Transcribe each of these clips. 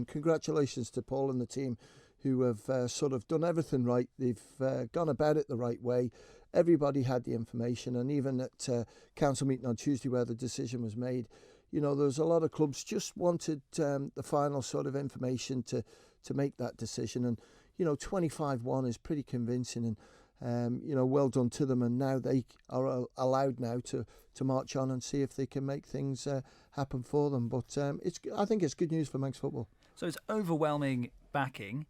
and congratulations to Paul and the team who have sort of done everything right. They've gone about it the right way. Everybody had the information, and even at council meeting on Tuesday where the decision was made, you know, there was a lot of clubs just wanted the final sort of information to make that decision. And, you know, 25-1 is pretty convincing, and, you know, well done to them. And now they are allowed now to march on and see if they can make things happen for them. But I think it's good news for Manx football. So it's overwhelming backing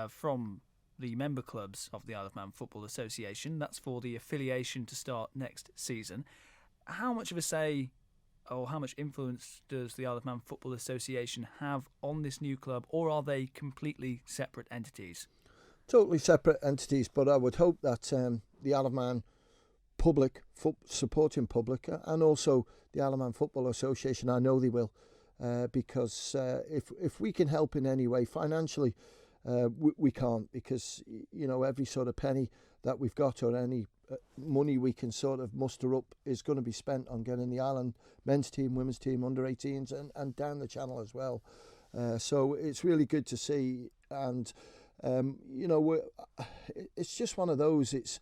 from the member clubs of the Isle of Man Football Association. That's for the affiliation to start next season. How much of a say or how much influence does the Isle of Man Football Association have on this new club, or are they completely separate entities? Totally separate entities, but I would hope that the Isle of Man public, supporting public, and also the Isle of Man Football Association, I know they will, because if we can help in any way financially, we can't, because, you know, every sort of penny that we've got or any money we can sort of muster up is going to be spent on getting the Island men's team, women's team, under 18s and down the channel as well. So it's really good to see, and you know, it's just one of those. It's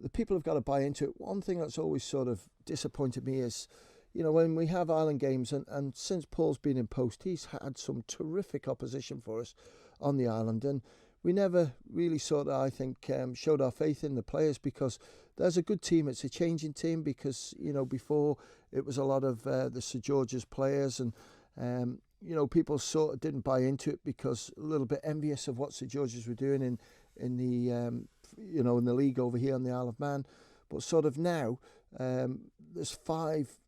the people have got to buy into it. One thing that's always sort of disappointed me is, you know, when we have Island games, and since Paul's been in post, he's had some terrific opposition for us on the island, and we never really sort of, I think, showed our faith in the players, because there's a good team. It's a changing team, because, you know, before it was a lot of the St George's players, and you know, people sort of didn't buy into it because a little bit envious of what St George's were doing in the you know, in the league over here on the Isle of Man. But sort of now there's 5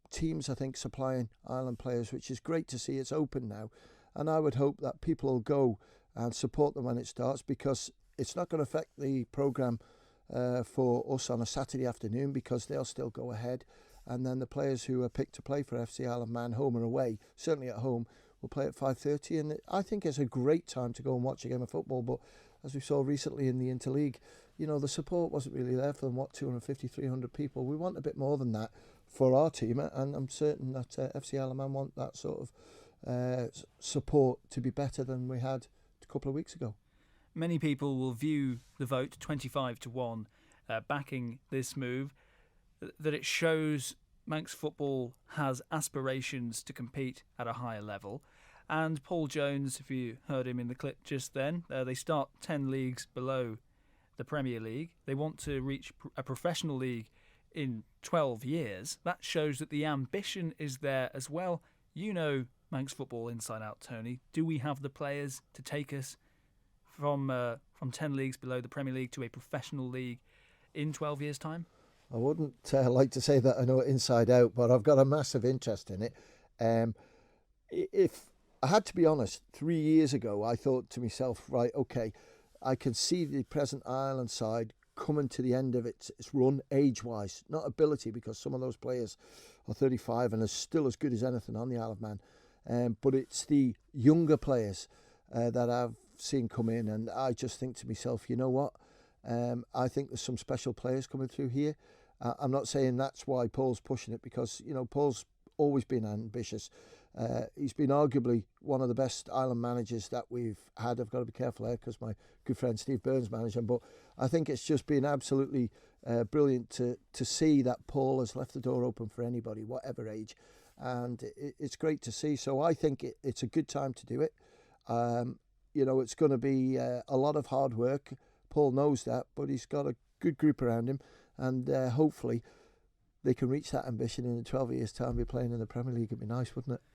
teams, I think, supplying Island players, which is great to see. It's open now, and I would hope that people will go and support them when it starts, because it's not going to affect the programme for us on a Saturday afternoon, because they'll still go ahead, and then the players who are picked to play for FC Isle of Man, home or away, certainly at home, will play at 5:30, and I think it's a great time to go and watch a game of football. But as we saw recently in the Interleague, you know, the support wasn't really there for them. 250, 300 people. We want a bit more than that for our team, and I'm certain that FC Isle of Man want that sort of support to be better than we had a couple of weeks ago. Many people will view the vote 25-1 backing this move, that it shows Manx football has aspirations to compete at a higher level. And Paul Jones, if you heard him in the clip just then, they start 10 leagues below the Premier League. They want to reach a professional league in 12 years. That shows that the ambition is there as well. You know Manx football inside out, Tony. Do we have the players to take us from 10 leagues below the Premier League to a professional league in 12 years' time? I wouldn't like to say that I know it inside out, but I've got a massive interest in it. If I had to be honest, 3 years ago, I thought to myself, right, okay, I can see the present Ireland side coming to the end of its run age-wise, not ability, because some of those players are 35 and are still as good as anything on the Isle of Man. But it's the younger players that I've seen come in, and I just think to myself, you know what? I think there's some special players coming through here. I'm not saying that's why Paul's pushing it, because, you know, Paul's always been ambitious. He's been arguably one of the best Island managers that we've had. I've got to be careful there because my good friend Steve Burns managed him, but I think it's just been absolutely brilliant to see that Paul has left the door open for anybody, whatever age, and it's great to see. So I think it's a good time to do it. You know, it's going to be a lot of hard work. Paul knows that, but he's got a good group around him, and hopefully they can reach that ambition in 12 years' time. Be playing in the Premier League. It'd be nice, wouldn't it?